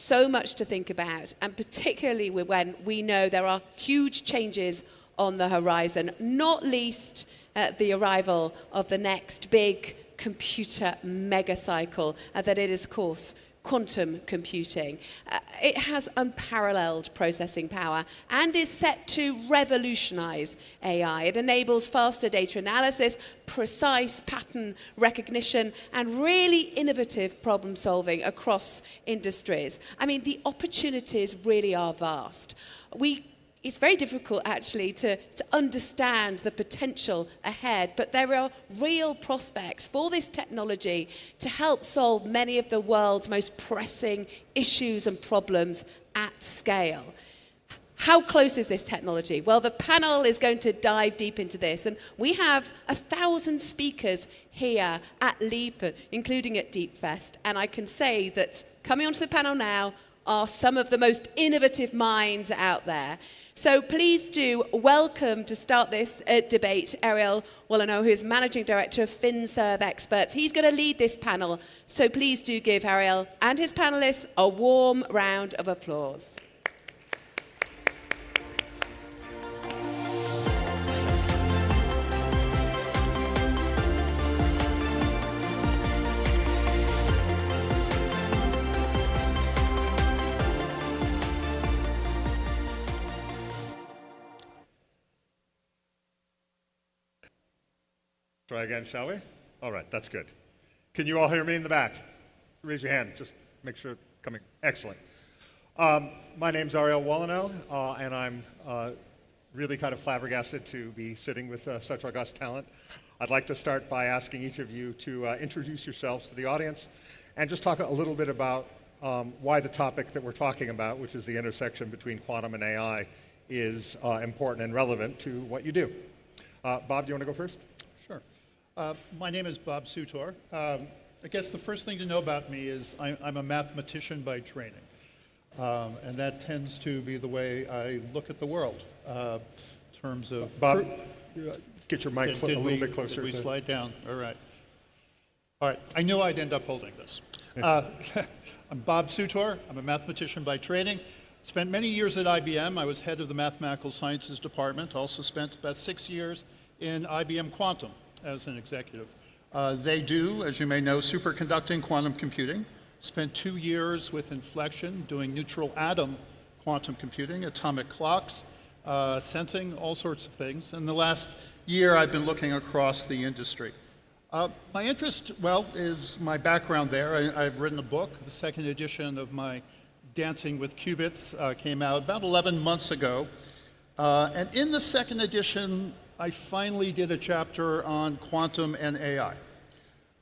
so much to think about, and particularly when we know there are huge changes on the horizon, not least the arrival of the next big computer mega cycle that it is, of course, quantum computing. It has unparalleled processing power and is set to revolutionize AI. It enables faster data analysis, precise pattern recognition, and really innovative problem solving across industries. I mean, the opportunities really are vast. It's very difficult, actually, to understand the potential ahead, but there are real prospects for this technology to help solve many of the world's most pressing issues and problems at scale. How close is this technology? Well, the panel is going to dive deep into this, and we have 1,000 speakers here at LEAP, including at DeepFest, and I can say that coming onto the panel now are some of the most innovative minds out there. So please do welcome to start this debate Ariel Wallano, who is Managing Director of FinServe Experts. He's going to lead this panel, so please do give Ariel and his panelists a warm round of applause. Try again, shall we? All right, that's good. Can you all hear me in the back? Raise your hand, just make sure it's coming. Excellent. My name's Ariel Wallano, and I'm really kind of flabbergasted to be sitting with such august talent. I'd like to start by asking each of you to introduce yourselves to the audience and just talk a little bit about why the topic that we're talking about, which is the intersection between quantum and AI, is important and relevant to what you do. Bob, do you want to go first? Sure. My name is Bob Sutor. I guess the first thing to know about me is I'm a mathematician by training. And that tends to be the way I look at the world in terms of... Bob, get your mic a little bit closer. Did we slide down? All right. All right. I knew I'd end up holding this. I'm Bob Sutor. I'm a mathematician by training. Spent many years at IBM. I was head of the Mathematical Sciences Department. Also spent about 6 years in IBM Quantum as an executive. They do, as you may know, superconducting quantum computing. Spent 2 years with Inflection doing neutral atom quantum computing, atomic clocks, sensing, all sorts of things. And the last year I've been looking across the industry. My interest, well, is my background there. I've written a book. The second edition of my Dancing with Qubits came out about 11 months ago. And in the second edition, I finally did a chapter on quantum and AI.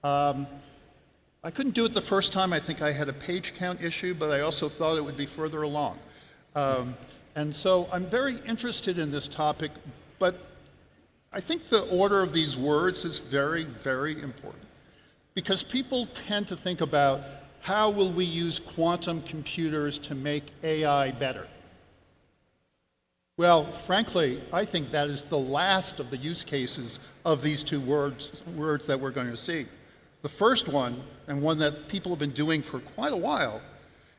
I couldn't do it the first time. I think I had a page count issue, but I also thought it would be further along. And so I'm very interested in this topic, but I think the order of these words is very, very important. Because people tend to think about how will we use quantum computers to make AI better? Well, frankly, I think that is the last of the use cases of these two words that we're going to see. The first one, and one that people have been doing for quite a while,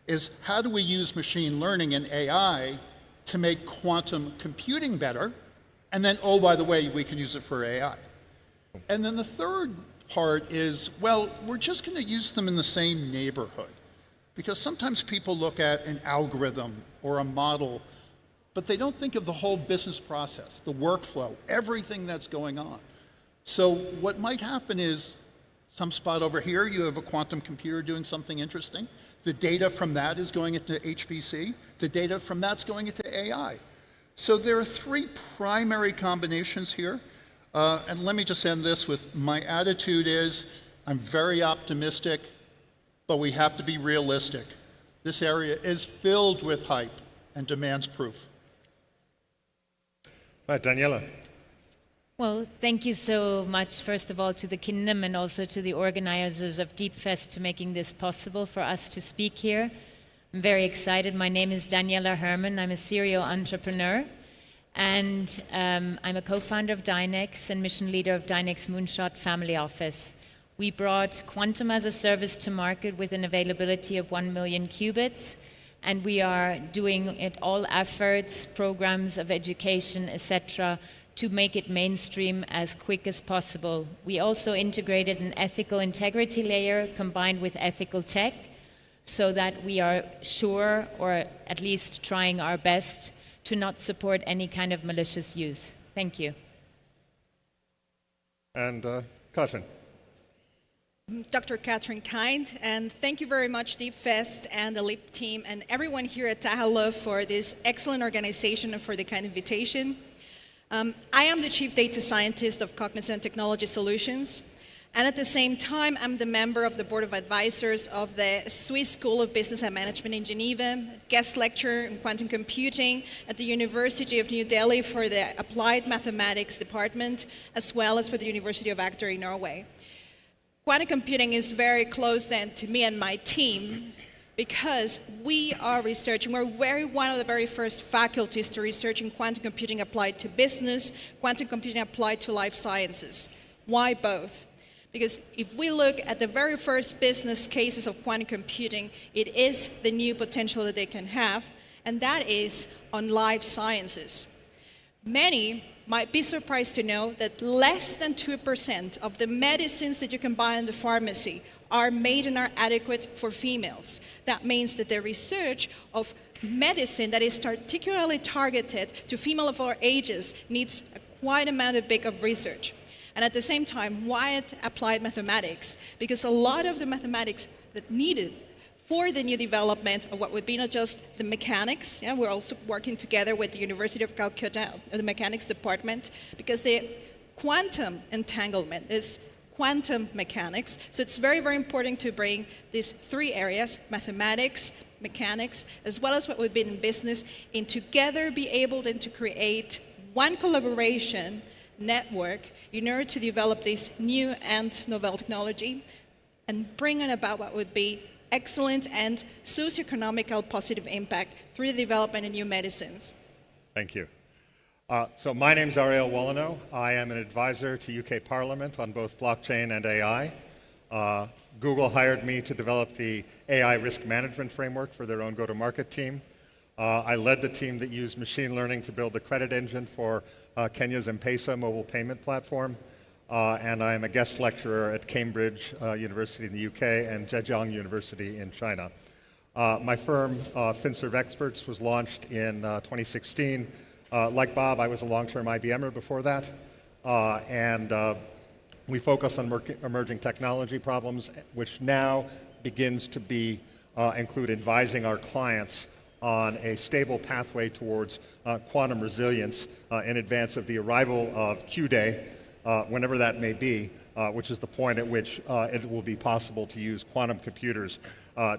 is how do we use machine learning and AI to make quantum computing better? And then, oh, by the way, we can use it for AI. And then the third part is, well, we're just going to use them in the same neighborhood. Because sometimes people look at an algorithm or a model, but they don't think of the whole business process, the workflow, everything that's going on. So what might happen is, some spot over here, you have a quantum computer doing something interesting. The data from that is going into HPC. The data from that's going into AI. So there are three primary combinations here. And let me just end this with my attitude is, I'm very optimistic, but we have to be realistic. This area is filled with hype and demands proof. All right, Daniela. Well, thank you so much, first of all, to the Kingdom and also to the organizers of DeepFest for making this possible for us to speak here. I'm very excited. My name is Daniela Herman. I'm a serial entrepreneur, and I'm a co-founder of Dynex and mission leader of Dynex Moonshot Family Office. We brought quantum as a service to market with an availability of 1 million qubits, And we are doing it all efforts, programs of education, etc., to make it mainstream as quick as possible. We also integrated an ethical integrity layer combined with ethical tech, so that we are sure, or at least trying our best, to not support any kind of malicious use. Thank you. And Kathrin. Dr. Kathrin Kind, and thank you very much, DeepFest and the LEAP team and everyone here at Tahaluf for this excellent organization and for the kind invitation. I am the Chief Data Scientist of Cognizant Technology Solutions, and at the same time, I'm the member of the Board of Advisors of the Swiss School of Business and Management in Geneva, guest lecturer in quantum computing at the University of New Delhi for the Applied Mathematics Department, as well as for the University of Agder in Norway. Quantum computing is very close then to me and my team, because we are researching, we're one of the very first faculties to research in quantum computing applied to business, quantum computing applied to life sciences. Why both? Because if we look at the very first business cases of quantum computing, it is the new potential that they can have, and that is on life sciences. Many might be surprised to know that less than 2% of the medicines that you can buy in the pharmacy are made and are adequate for females. That means that the research of medicine that is particularly targeted to female of all ages needs quite amount of big of research. And at the same time, why applied mathematics? Because a lot of the mathematics that needed for the new development of what would be not just the mechanics, we're also working together with the University of Calcutta, the mechanics department, because the quantum entanglement is quantum mechanics. So it's very, very important to bring these three areas, mathematics, mechanics, as well as what would be in business, in together be able then to create one collaboration network in order to develop this new and novel technology and bring on about what would be excellent and socioeconomical positive impact through the development of new medicines. Thank you. So my name is Ariel Wallano. I am an advisor to UK Parliament on both blockchain and AI. Google hired me to develop the AI risk management framework for their own go-to-market team. I led the team that used machine learning to build the credit engine for Kenya's M-Pesa mobile payment platform. And I am a guest lecturer at Cambridge University in the UK and Zhejiang University in China. My firm, FinServ Experts, was launched in 2016. Like Bob, I was a long-term IBMer before that. We focus on emerging technology problems, which now begins to be include advising our clients on a stable pathway towards quantum resilience in advance of the arrival of Q-Day, whenever that may be, which is the point at which it will be possible to use quantum computers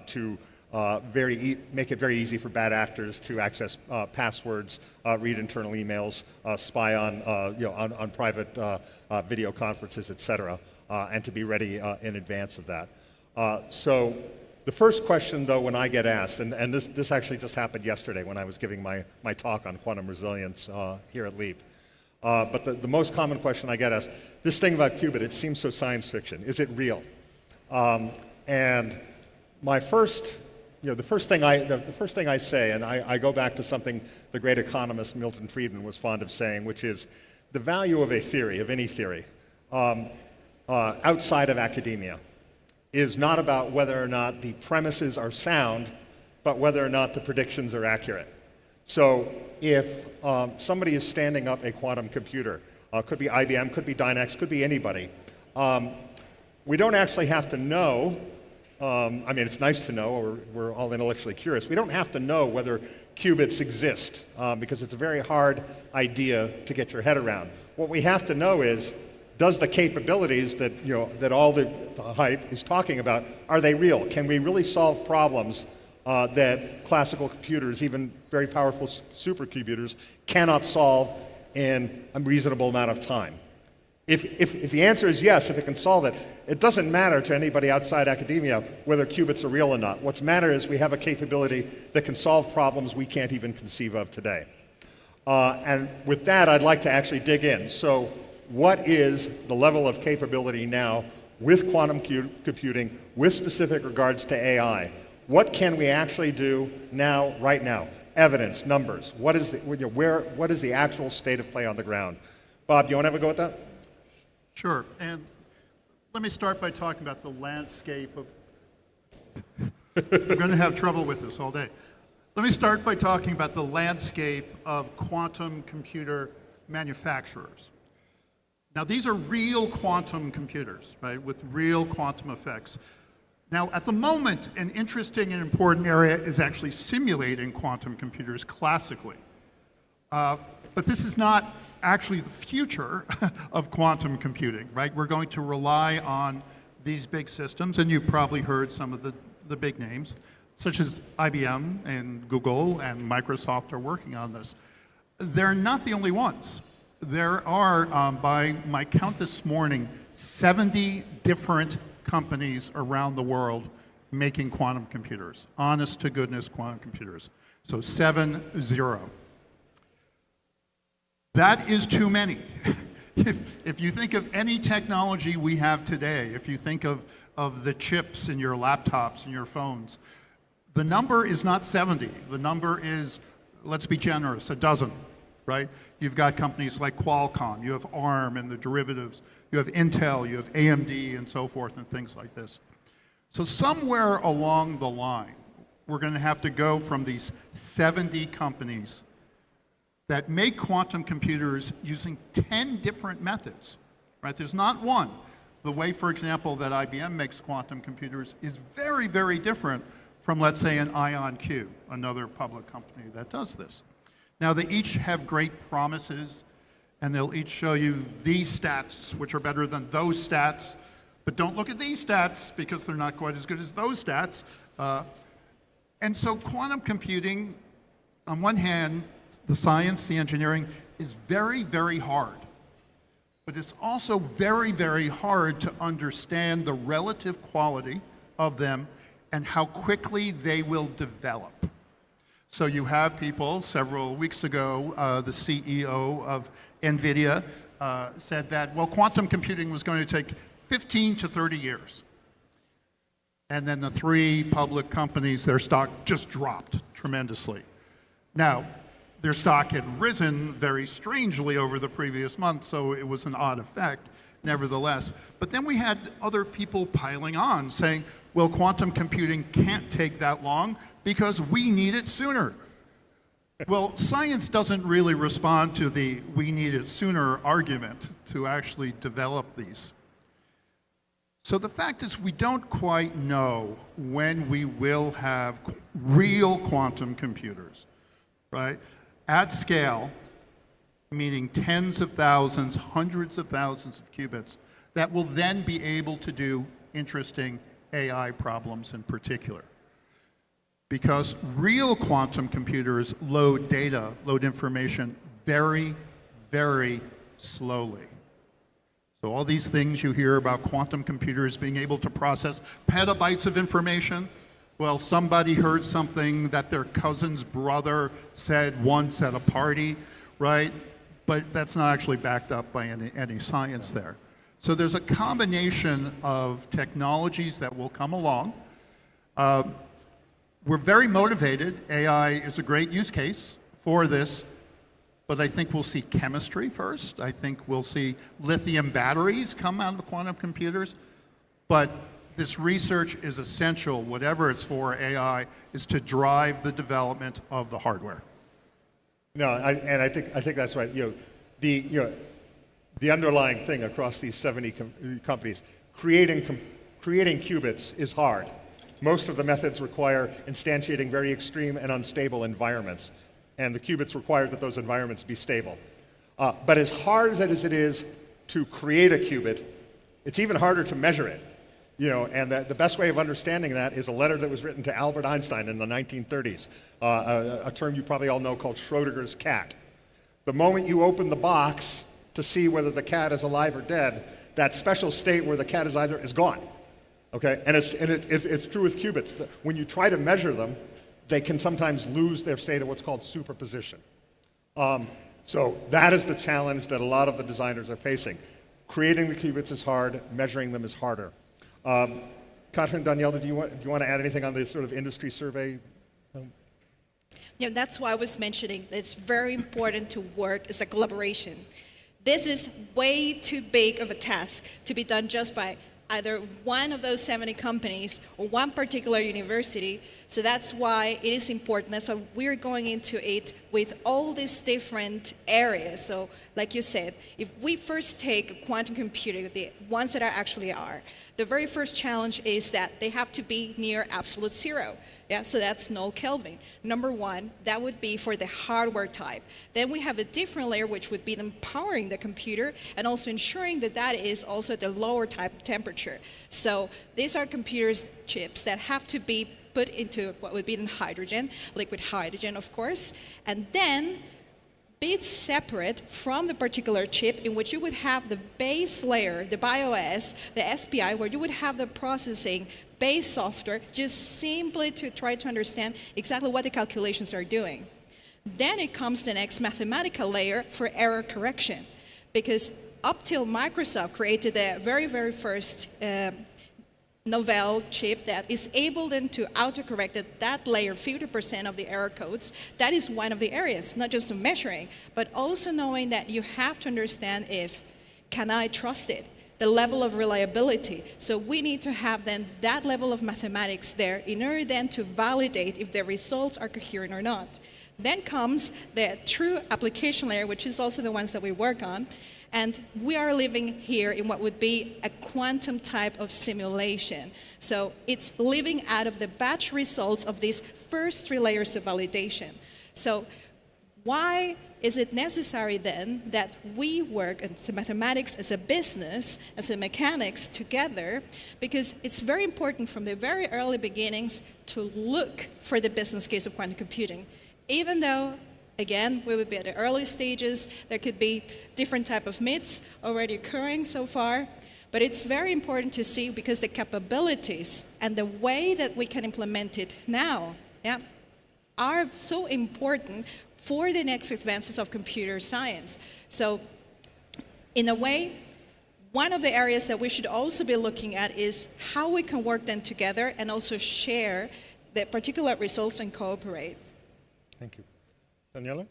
to make it very easy for bad actors to access passwords, read internal emails, spy on private video conferences, etc., and to be ready in advance of that. So the first question, though, when I get asked, and this actually just happened yesterday when I was giving my talk on quantum resilience here at LEAP, but the most common question I get asked, this thing about qubit, it seems so science fiction. Is it real? And my first, the first thing I say, and I go back to something the great economist Milton Friedman was fond of saying, which is the value of a theory, of any theory, outside of academia, is not about whether or not the premises are sound, but whether or not the predictions are accurate. So if somebody is standing up a quantum computer, could be IBM, could be Dynex, could be anybody, we don't actually have to know, it's nice to know, or we're all intellectually curious, we don't have to know whether qubits exist, because it's a very hard idea to get your head around. What we have to know is, does the capabilities that all the hype is talking about, are they real? Can we really solve problems that classical computers, even very powerful supercomputers, cannot solve in a reasonable amount of time? If the answer is yes, if it can solve it, it doesn't matter to anybody outside academia whether qubits are real or not. What's matter is we have a capability that can solve problems we can't even conceive of today. And with that, I'd like to actually dig in. So what is the level of capability now with quantum computing, with specific regards to AI? What can we actually do now, right now? Evidence, numbers. What is the actual state of play on the ground? Bob, do you want to have a go at that? Sure. And let me start by talking about the landscape of. I'm going to have trouble with this all day. Let me start by talking about the landscape of quantum computer manufacturers. Now, these are real quantum computers, right, with real quantum effects. Now, at the moment, an interesting and important area is actually simulating quantum computers classically. But this is not actually the future of quantum computing, right? We're going to rely on these big systems, and you've probably heard some of the big names, such as IBM and Google and Microsoft are working on this. They're not the only ones. There are, by my count this morning, 70 different companies around the world making quantum computers, honest to goodness quantum computers. So 70. That is too many. If you think of any technology we have today, if you think of the chips in your laptops and your phones, the number is not 70. The number is, let's be generous, a dozen, right? You've got companies like Qualcomm, you have ARM and the derivatives, you have Intel, you have AMD and so forth and things like this. So somewhere along the line, we're going to have to go from these 70 companies that make quantum computers using 10 different methods, right? There's not one. The way, for example, that IBM makes quantum computers is very, very different from, let's say, an IonQ, another public company that does this. Now, they each have great promises, and they'll each show you these stats, which are better than those stats, but don't look at these stats because they're not quite as good as those stats. And so quantum computing, on one hand, the science, the engineering, is very, very hard. But it's also very, very hard to understand the relative quality of them and how quickly they will develop. So you have people, several weeks ago, the CEO of NVIDIA said that, well, quantum computing was going to take 15 to 30 years. And then the three public companies, their stock just dropped tremendously. Now, their stock had risen very strangely over the previous month, so it was an odd effect, nevertheless. But then we had other people piling on, saying, well, quantum computing can't take that long because we need it sooner. Well, science doesn't really respond to the we need it sooner argument to actually develop these. So the fact is we don't quite know when we will have real quantum computers, right? At scale, meaning tens of thousands, hundreds of thousands of qubits, that will then be able to do interesting AI problems in particular. Because real quantum computers load data, load information very, very slowly. So all these things you hear about quantum computers being able to process petabytes of information, well, somebody heard something that their cousin's brother said once at a party, right? But that's not actually backed up by any science there. So there's a combination of technologies that will come along. We're very motivated. AI is a great use case for this, but I think we'll see chemistry first. I think we'll see lithium batteries come out of quantum computers, but this research is essential, whatever it's for, AI, is to drive the development of the hardware. No, I think that's right. The underlying thing across these 70 companies, creating qubits is hard. Most of the methods require instantiating very extreme and unstable environments, and the qubits require that those environments be stable. But as hard as it is to create a qubit, it's even harder to measure it. And the best way of understanding that is a letter that was written to Albert Einstein in the 1930s, a term you probably all know called Schrodinger's cat. The moment you open the box to see whether the cat is alive or dead, that special state where the cat is gone. Okay, and it's true with qubits. When you try to measure them, they can sometimes lose their state of what's called superposition. So that is the challenge that a lot of the designers are facing. Creating the qubits is hard, measuring them is harder. Kathrin, Daniela, do you want to add anything on this sort of industry survey? That's why I was mentioning that it's very important to work as a collaboration. This is way too big of a task to be done just by either one of those 70 companies or one particular university. So that's why it is important. That's why we're going into it with all these different areas. So like you said, if we first take quantum computing, the ones that actually are, the very first challenge is that they have to be near absolute zero. Yeah, so that's null Kelvin. Number one, that would be for the hardware type. Then we have a different layer, which would be empowering the computer and also ensuring that that is also at the lower type temperature. So these are computers chips that have to be put into what would be in hydrogen, liquid hydrogen, of course, and then be separate from the particular chip in which you would have the base layer, the BIOS, the SPI, where you would have the processing base software just simply to try to understand exactly what the calculations are doing. Then it comes the next mathematical layer for error correction, because up till Microsoft created the very, very first novel chip that is able then to autocorrect at that layer 50% of the error codes. That is one of the areas, not just the measuring, but also knowing that you have to understand if, can I trust it? The level of reliability. So we need to have then that level of mathematics there in order then to validate if the results are coherent or not. Then comes the true application layer, which is also the ones that we work on. And we are living here in what would be a quantum type of simulation. So it's living out of the batch results of these first three layers of validation. So why is it necessary then that we work as mathematics, as a business, as a mechanics together? Because it's very important from the very early beginnings to look for the business case of quantum computing. Even though, again, we would be at the early stages, there could be different type of myths already occurring so far, but it's very important to see because the capabilities and the way that we can implement it now, are so important for the next advances of computer science. So in a way, one of the areas that we should also be looking at is how we can work then together and also share the particular results and cooperate. Thank you. Daniela?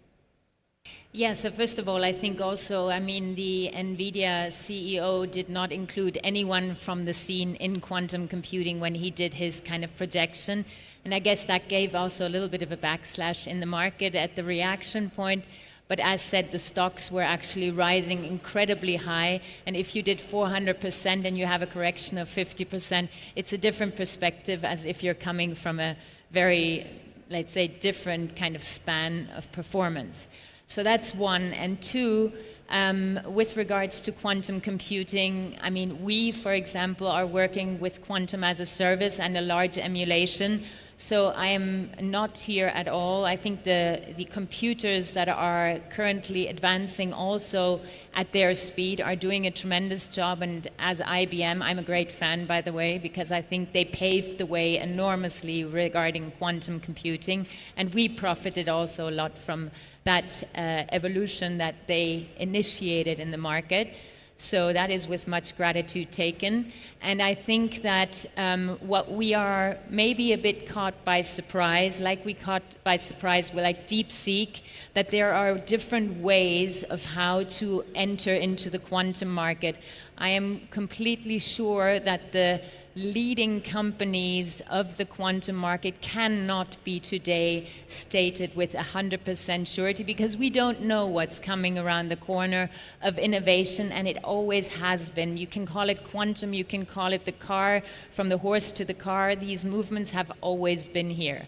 Yeah, so first of all, I think also, the NVIDIA CEO did not include anyone from the scene in quantum computing when he did his kind of projection. And I guess that gave also a little bit of a backslash in the market at the reaction point. But as said, the stocks were actually rising incredibly high. And if you did 400% and you have a correction of 50%, it's a different perspective as if you're coming from a very, let's say, different kind of span of performance. So that's one. And two, with regards to quantum computing, we, for example, are working with quantum as a service and a large emulation. So I am not here at all. I think the computers that are currently advancing also at their speed are doing a tremendous job. And as IBM, I'm a great fan, by the way, because I think they paved the way enormously regarding quantum computing. And we profited also a lot from that evolution that they initiated in the market. So that is with much gratitude taken. And I think that what we are maybe a bit caught by surprise, like we caught by surprise with like DeepSeek, that there are different ways of how to enter into the quantum market. I am completely sure that the leading companies of the quantum market cannot be today stated with 100% surety because we don't know what's coming around the corner of innovation, and it always has been. You can call it quantum, you can call it the car, from the horse to the car. These movements have always been here.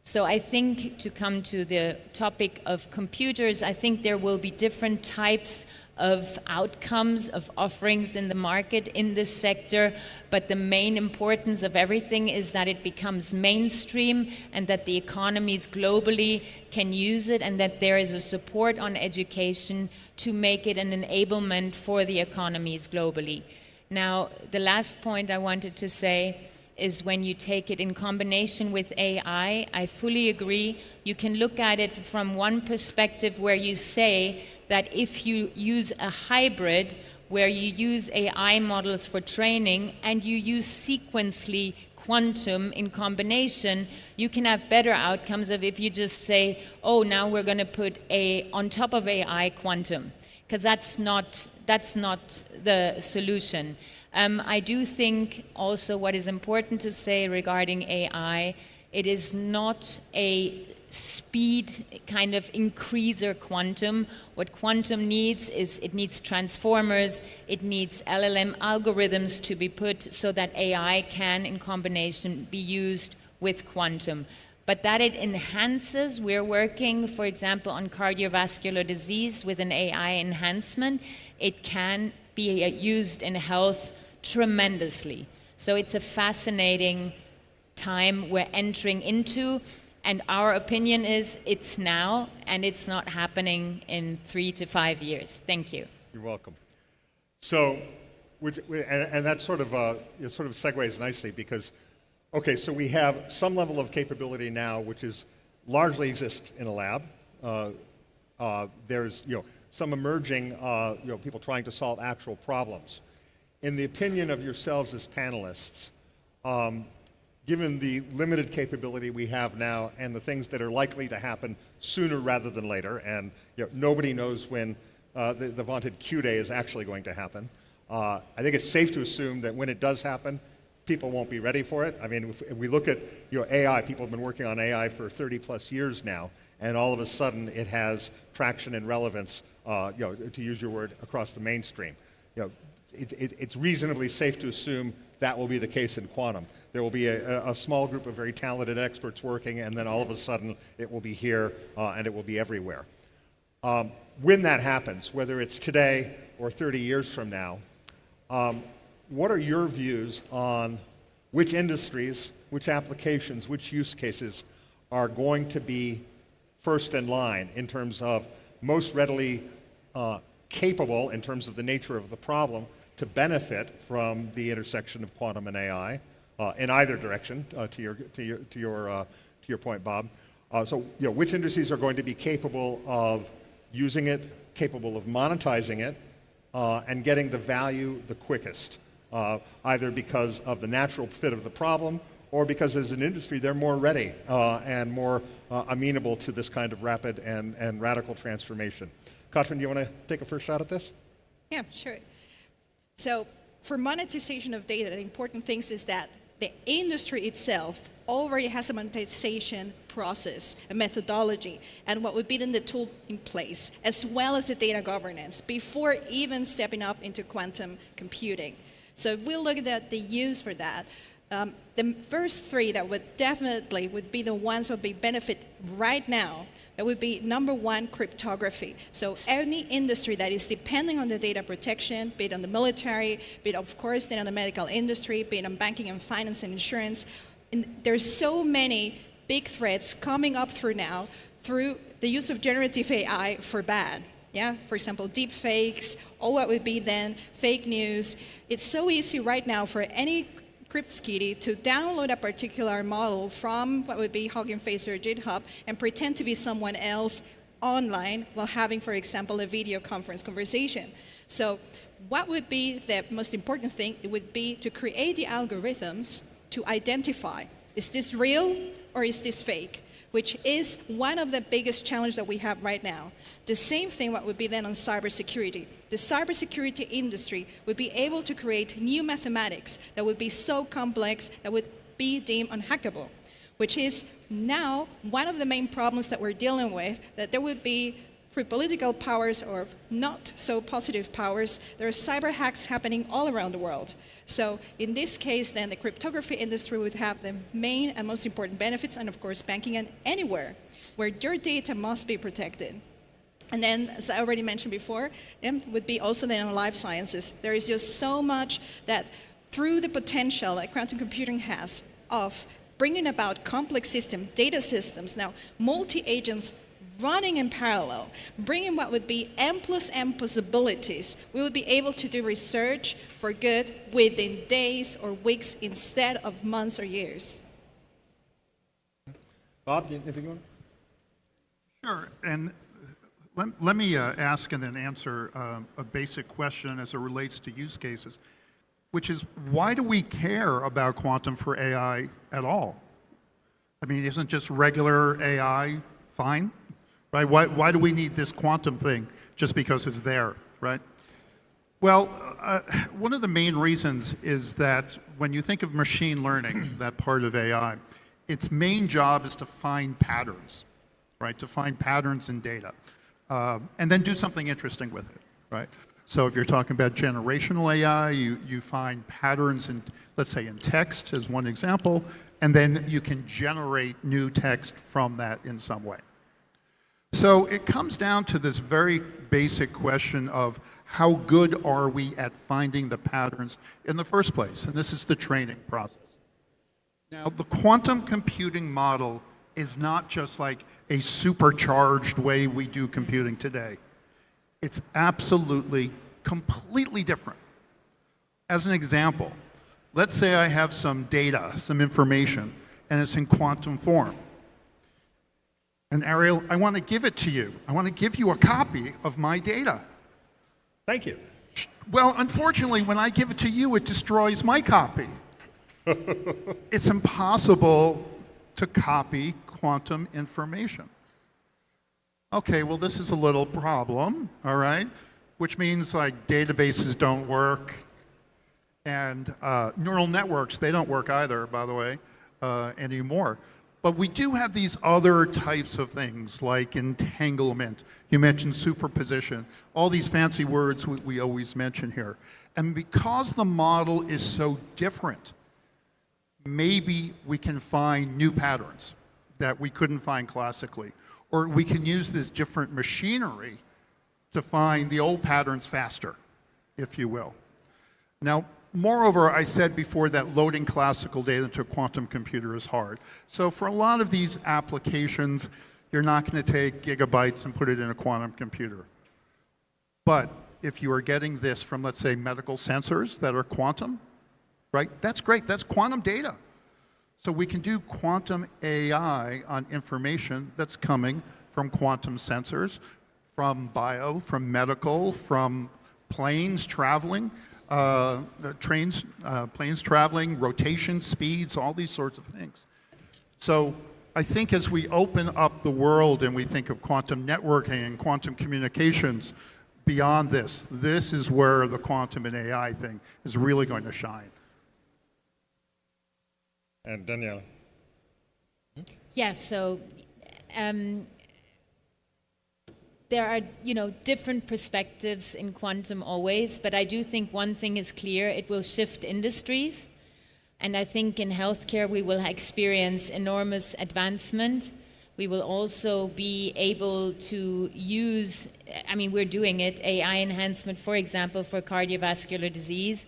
So I think to come to the topic of computers, I think there will be different types of outcomes of offerings in the market in this sector, but the main importance of everything is that it becomes mainstream and that the economies globally can use it and that there is a support on education to make it an enablement for the economies globally. Now, the last point I wanted to say is when you take it in combination with AI, I fully agree. You can look at it from one perspective where you say that if you use a hybrid where you use AI models for training and you use sequentially quantum in combination, you can have better outcomes of if you just say, oh, now we're going to put on top of AI quantum, because that's not the solution. I do think also what is important to say regarding AI, it is not a speed kind of increaser quantum. What quantum needs is it needs transformers, it needs LLM algorithms to be put so that AI can in combination be used with quantum. But that it enhances, we're working, for example, on cardiovascular disease with an AI enhancement. It can be used in health tremendously. So it's a fascinating time we're entering into, and our opinion is it's now, and it's not happening in 3 to 5 years. Thank you. You're welcome. So, and that sort of segues nicely because, okay, so we have some level of capability now, which is largely exists in a lab. There's some emerging people trying to solve actual problems. In the opinion of yourselves as panelists, given the limited capability we have now and the things that are likely to happen sooner rather than later, and nobody knows when the vaunted Q day is actually going to happen, I think it's safe to assume that when it does happen, people won't be ready for it. I mean, if we look at AI, people have been working on AI for 30 plus years now, and all of a sudden it has traction and relevance, to use your word, across the mainstream. It's reasonably safe to assume that will be the case in quantum. There will be a small group of very talented experts working, and then all of a sudden it will be here and it will be everywhere. When that happens, whether it's today or 30 years from now, what are your views on which industries, which applications, which use cases are going to be first in line in terms of most readily capable, in terms of the nature of the problem, to benefit from the intersection of quantum and AI in either direction? To your point, Bob. So which industries are going to be capable of using it, capable of monetizing it, and getting the value the quickest, either because of the natural fit of the problem or because as an industry they're more ready and more amenable to this kind of rapid and radical transformation. Kathrin, do you want to take a first shot at this? Yeah, sure. So for monetization of data, the important thing is that the industry itself already has a monetization process, a methodology, and what would be then the tool in place, as well as the data governance, before even stepping up into quantum computing. So if we look at the use for that, the first three that would be the ones that would be benefit right now. That would be number one, cryptography. So any industry that is depending on the data protection, be it on the military, be it of course then on the medical industry, be it on banking and finance and insurance, and there's so many big threats coming up through the use of generative AI for bad. Yeah, for example, deep fakes, or what would be then fake news. It's so easy right now for any Cryptskitty to download a particular model from what would be Hugging Face or GitHub and pretend to be someone else online while having, for example, a video conference conversation. So what would be the most important thing? It would be to create the algorithms to identify, is this real or is this fake? Which is one of the biggest challenges that we have right now. The same thing what would be then on cybersecurity. The cybersecurity industry would be able to create new mathematics that would be so complex that would be deemed unhackable, which is now one of the main problems that we're dealing with, that there would be, for political powers or not so positive powers, there are cyber hacks happening all around the world. So in this case, then the cryptography industry would have the main and most important benefits, and of course banking and anywhere where your data must be protected. And then, as I already mentioned before, it would be also then in life sciences. There is just so much that through the potential that quantum computing has of bringing about complex data systems, now multi-agents running in parallel, bringing what would be M+M possibilities, we would be able to do research for good within days or weeks instead of months or years. Bob, anything you want? Sure, and Let me ask and then answer a basic question as it relates to use cases, which is, why do we care about quantum for AI at all? I mean, isn't just regular AI fine, right? Why do we need this quantum thing just because it's there, right? Well, one of the main reasons is that when you think of machine learning, that part of AI, its main job is to find patterns, right? To find patterns in data, and then do something interesting with it, right? So if you're talking about generational AI, you find patterns in, let's say, in text as one example, and then you can generate new text from that in some way. So it comes down to this very basic question of how good are we at finding the patterns in the first place? And this is the training process. Now, the quantum computing model is not just like a supercharged way we do computing today. It's absolutely, completely different. As an example, let's say I have some data, some information, and it's in quantum form. And Ariel, I want to give it to you. I want to give you a copy of my data. Thank you. Well, unfortunately, when I give it to you, it destroys my copy. It's impossible to copy quantum information. Okay, well, this is a little problem, all right? Which means like databases don't work, and neural networks, they don't work either, by the way, anymore. But we do have these other types of things like entanglement. You mentioned superposition, all these fancy words we always mention here. And because the model is so different, maybe we can find new patterns that we couldn't find classically. Or we can use this different machinery to find the old patterns faster, if you will. Now, moreover, I said before that loading classical data into a quantum computer is hard. So for a lot of these applications, you're not going to take gigabytes and put it in a quantum computer. But if you are getting this from, let's say, medical sensors that are quantum, right? That's great. That's quantum data. So we can do quantum AI on information that's coming from quantum sensors, from bio, from medical, from planes traveling, planes traveling, rotation speeds, all these sorts of things. So I think as we open up the world and we think of quantum networking and quantum communications beyond this, this is where the quantum and AI thing is really going to shine. And Daniela. Yeah, so there are, different perspectives in quantum always, but I do think one thing is clear: it will shift industries. And I think in healthcare we will experience enormous advancement. We will also be able to use, we're doing it, AI enhancement, for example, for cardiovascular disease.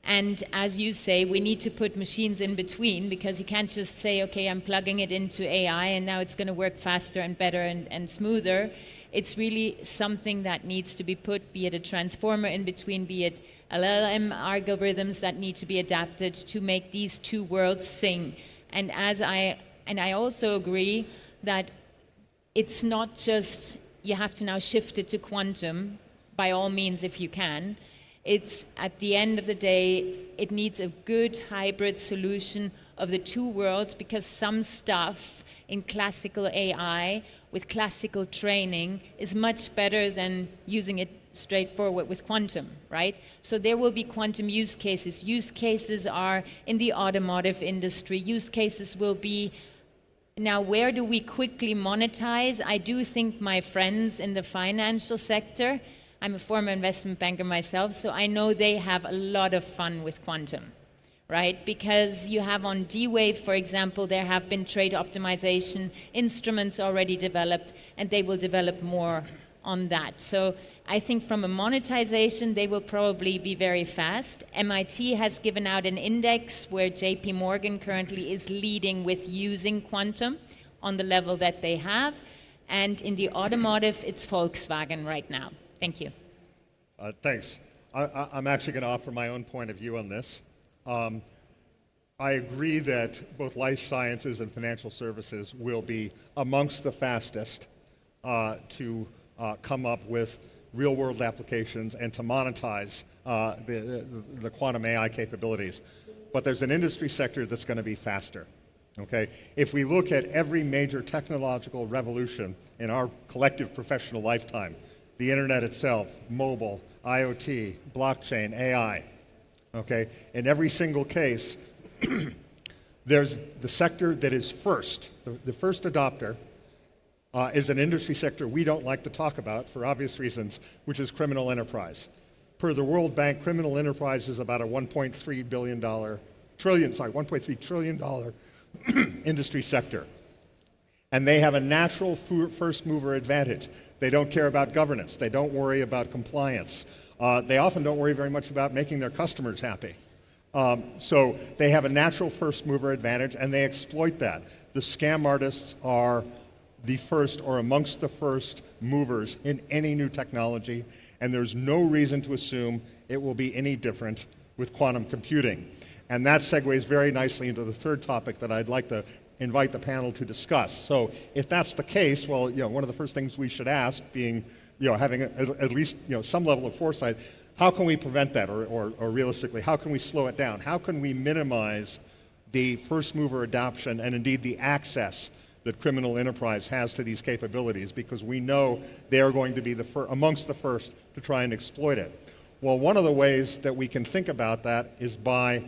And as you say, we need to put machines in between, because you can't just say, okay, I'm plugging it into AI and now it's going to work faster and better and smoother. It's really something that needs to be put, be it a transformer in between, be it LLM algorithms that need to be adapted to make these two worlds sing. And I also agree that it's not just you have to now shift it to quantum, by all means if you can. It's, at the end of the day, it needs a good hybrid solution of the two worlds, because some stuff in classical AI with classical training is much better than using it straightforward with quantum, right? So there will be quantum use cases. Use cases are in the automotive industry. Use cases will be, now where do we quickly monetize? I do think my friends in the financial sector, I'm a former investment banker myself, so I know they have a lot of fun with quantum, right? Because you have on D-Wave, for example, there have been trade optimization instruments already developed, and they will develop more on that. So I think from a monetization, they will probably be very fast. MIT has given out an index where JP Morgan currently is leading with using quantum on the level that they have. And in the automotive, it's Volkswagen right now. Thank you. Thanks. I'm actually going to offer my own point of view on this. I agree that both life sciences and financial services will be amongst the fastest to come up with real-world applications and to monetize the quantum AI capabilities. But there's an industry sector that's going to be faster. Okay? If we look at every major technological revolution in our collective professional lifetime, the internet itself, mobile, IoT, blockchain, AI, okay? In every single case, there's the sector that is first, the first adopter is an industry sector we don't like to talk about for obvious reasons, which is criminal enterprise. Per the World Bank, criminal enterprise is about a $1.3 trillion industry sector. And they have a natural first mover advantage. They don't care about governance. They don't worry about compliance. They often don't worry very much about making their customers happy. So they have a natural first mover advantage, and they exploit that. The scam artists are the first or amongst the first movers in any new technology, and there's no reason to assume it will be any different with quantum computing. And that segues very nicely into the third topic that I'd like to invite the panel to discuss. So if that's the case, well, one of the first things we should ask, being, having at least, some level of foresight, how can we prevent that, or realistically, how can we slow it down? How can we minimize the first mover adoption and indeed the access that criminal enterprise has to these capabilities, because we know they are going to be amongst the first to try and exploit it. Well, one of the ways that we can think about that is by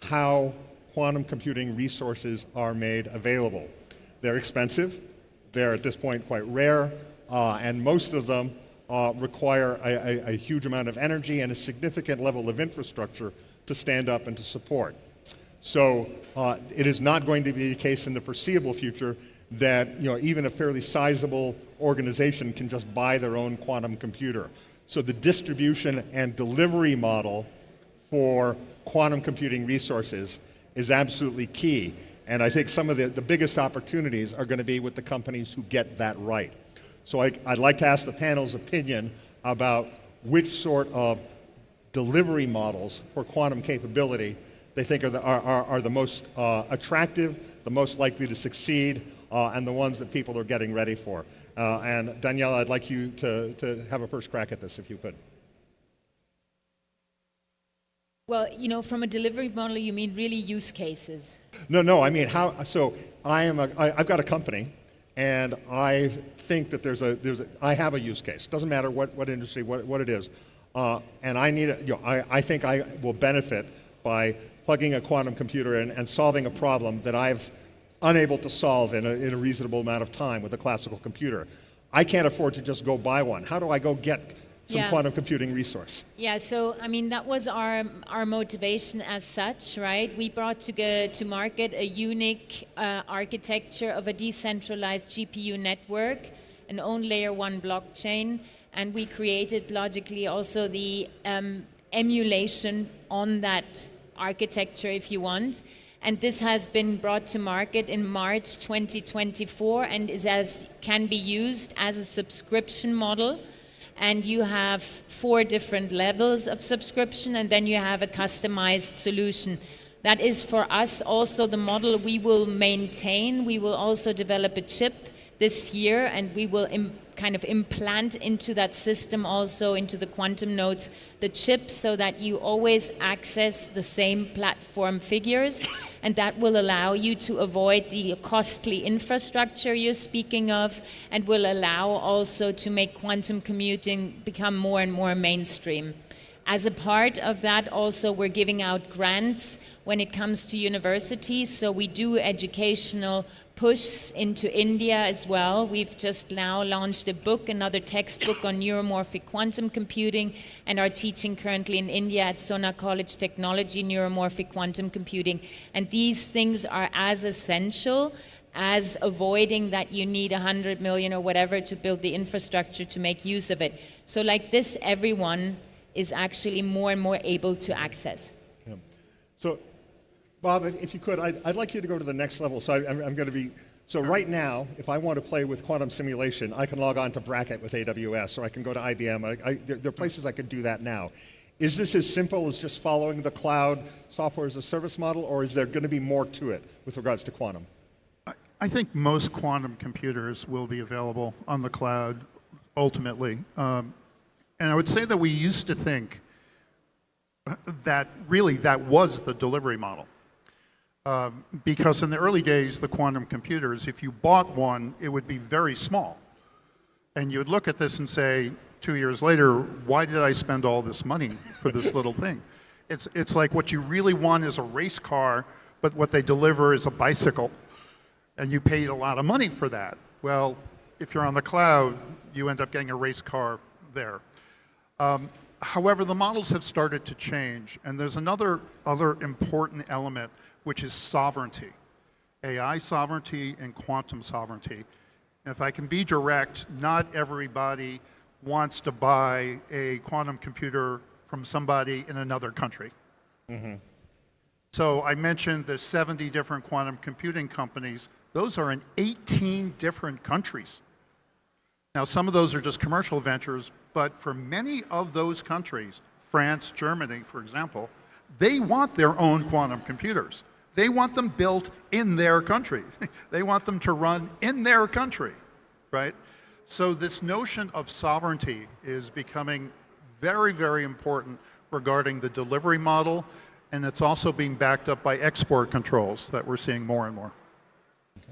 how quantum computing resources are made available. They're expensive, they're at this point quite rare, and most of them require a huge amount of energy and a significant level of infrastructure to stand up and to support. So it is not going to be the case in the foreseeable future that even a fairly sizable organization can just buy their own quantum computer. So the distribution and delivery model for quantum computing resources is absolutely key. And I think some of the biggest opportunities are going to be with the companies who get that right. So I'd like to ask the panel's opinion about which sort of delivery models for quantum capability they think are the most attractive, the most likely to succeed, and the ones that people are getting ready for. And Daniela, I'd like you to have a first crack at this, if you could. Well, from a delivery model, you mean really use cases? No. I mean, how? So I've got a company, and I think that I have a use case. Doesn't matter what industry, what it is, and I need I think I will benefit by plugging a quantum computer in and solving a problem that I've unable to solve in a reasonable amount of time with a classical computer. I can't afford to just go buy one. How do I go get some quantum computing resource? Yeah, so that was our motivation as such, right? We brought to market a unique architecture of a decentralized GPU network, an own layer 1 blockchain, and we created logically also the emulation on that architecture, if you want. And this has been brought to market in March 2024 and can be used as a subscription model. And you have 4 different levels of subscription, and then you have a customized solution. That is for us also the model we will maintain. We will also develop a chip this year, and we will kind of implant into that system also, into the quantum nodes, the chip, so that you always access the same platform figures, and that will allow you to avoid the costly infrastructure you're speaking of, and will allow also to make quantum computing become more and more mainstream. As a part of that also, we're giving out grants when it comes to universities, so we do educational push into India as well. We've just now launched a book, another textbook on neuromorphic quantum computing, and are teaching currently in India at Sona College Technology neuromorphic quantum computing. And these things are as essential as avoiding that you need 100 million or whatever to build the infrastructure to make use of it. So like this, everyone is actually more and more able to access. Yeah. So, Bob, if you could, I'd like you to go to the next level. So I'm going to be, so right now, if I want to play with quantum simulation, I can log on to Bracket with AWS, or I can go to IBM. There are places I could do that now. Is this as simple as just following the cloud software as a service model, or is there going to be more to it with regards to quantum? I think most quantum computers will be available on the cloud ultimately. And I would say that we used to think that really that was the delivery model. Because in the early days, the quantum computers, if you bought one, it would be very small. And you would look at this and say, 2 years later, why did I spend all this money for this little thing? It's like what you really want is a race car, but what they deliver is a bicycle. And you paid a lot of money for that. Well, if you're on the cloud, you end up getting a race car there. However, the models have started to change, and there's other important element, which is sovereignty. AI sovereignty and quantum sovereignty. And if I can be direct, not everybody wants to buy a quantum computer from somebody in another country. Mm-hmm. So I mentioned the 70 different quantum computing companies. Those are in 18 different countries. Now, some of those are just commercial ventures, but for many of those countries, France, Germany, for example, they want their own quantum computers. They want them built in their country. They want them to run in their country, right? So this notion of sovereignty is becoming very, very important regarding the delivery model, and it's also being backed up by export controls that we're seeing more and more. Okay.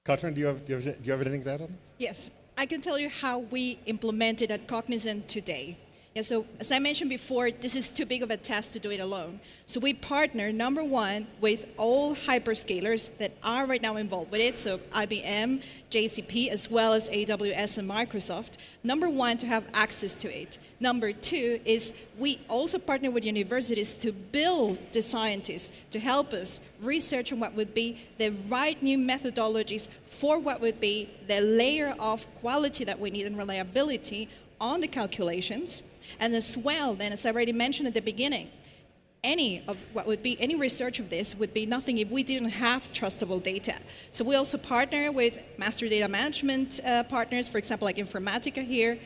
Kathrin, do you have anything to add on that? Yes, I can tell you how we implement it at Cognizant today. Yeah, so as I mentioned before, this is too big of a task to do it alone. So we partner, number one, with all hyperscalers that are right now involved with it, so IBM, JCP, as well as AWS and Microsoft. Number one, to have access to it. Number two is we also partner with universities to build the scientists to help us research on what would be the right new methodologies for what would be the layer of quality that we need and reliability on the calculations. And as well, then, as I already mentioned at the beginning, any research of this would be nothing if we didn't have trustable data. So we also partner with master data management partners, for example, like Informatica here,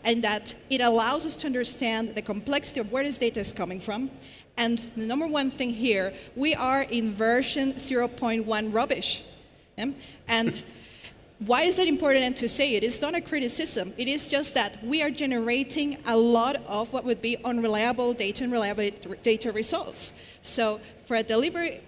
and that it allows us to understand the complexity of where this data is coming from. And the number one thing here, we are in version 0.1 rubbish. And why is that important to say it? It's not a criticism. It is just that we are generating a lot of what would be unreliable data and reliable data results. So for a delivery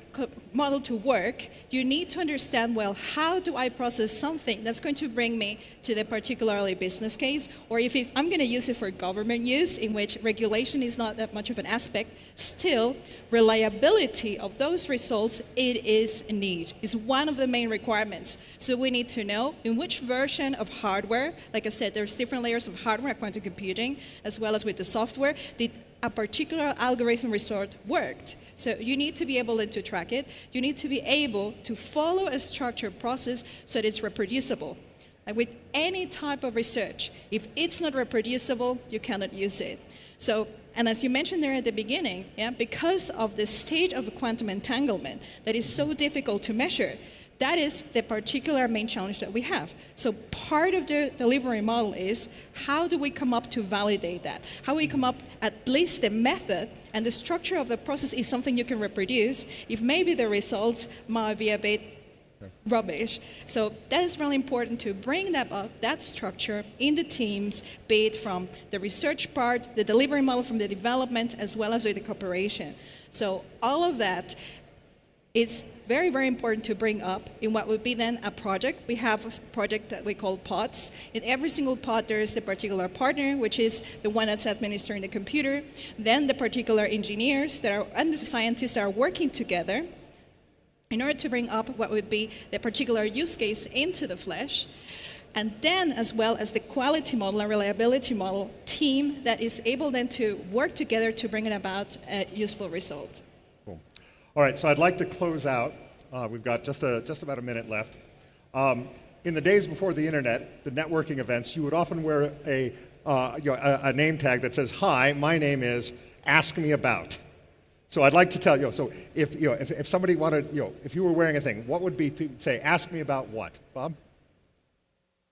model to work, you need to understand, well, how do I process something that's going to bring me to the particularly business case, or if I'm going to use it for government use, in which regulation is not that much of an aspect, still, reliability of those results, it is a need. It's one of the main requirements. So we need to know in which version of hardware, like I said, there's different layers of hardware at quantum computing, as well as with the software, did a particular algorithm result worked. So you need to be able to track it. You need to be able to follow a structured process so that it's reproducible. Like with any type of research, if it's not reproducible, you cannot use it. So, and as you mentioned there at the beginning, because of the state of quantum entanglement that is so difficult to measure, that is the particular main challenge that we have. So part of the delivery model is how do we come up to validate that? How do we come up at least the method and the structure of the process is something you can reproduce if maybe the results might be a bit rubbish. So that is really important to bring that up, that structure in the teams, be it from the research part, the delivery model from the development, as well as with the cooperation. So all of that is very, very important to bring up in what would be then a project. We have a project that we call pods. In every single pod, there is a particular partner, which is the one that's administering the computer. Then the particular engineers and the scientists that are working together in order to bring up what would be the particular use case into the flesh. And then, as well as the quality model and reliability model team that is able then to work together to bring about a useful result. Cool. All right, so I'd like to close out. We've got just about a minute left. In the days before the internet, the networking events, you would often wear a name tag that says, "Hi, my name is Ask Me About." So I'd like to tell you. So if somebody wanted, if you were wearing a thing, what would be say? Ask me about what, Bob?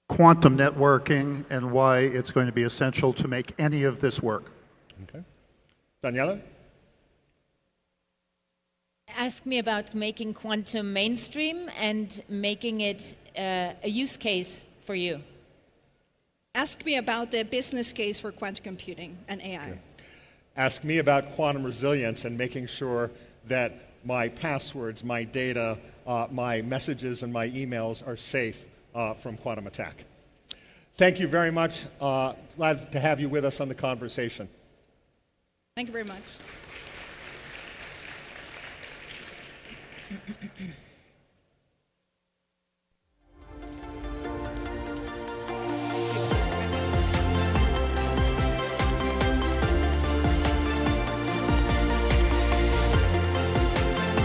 Quantum networking and why it's going to be essential to make any of this work. Okay, Daniela. Ask me about making quantum mainstream and making it a use case for you? Ask me about the business case for quantum computing and AI. Ask me about quantum resilience and making sure that my passwords, my data, my messages, and my emails are safe from quantum attack. Thank you very much. Glad to have you with us on the conversation. Thank you very much.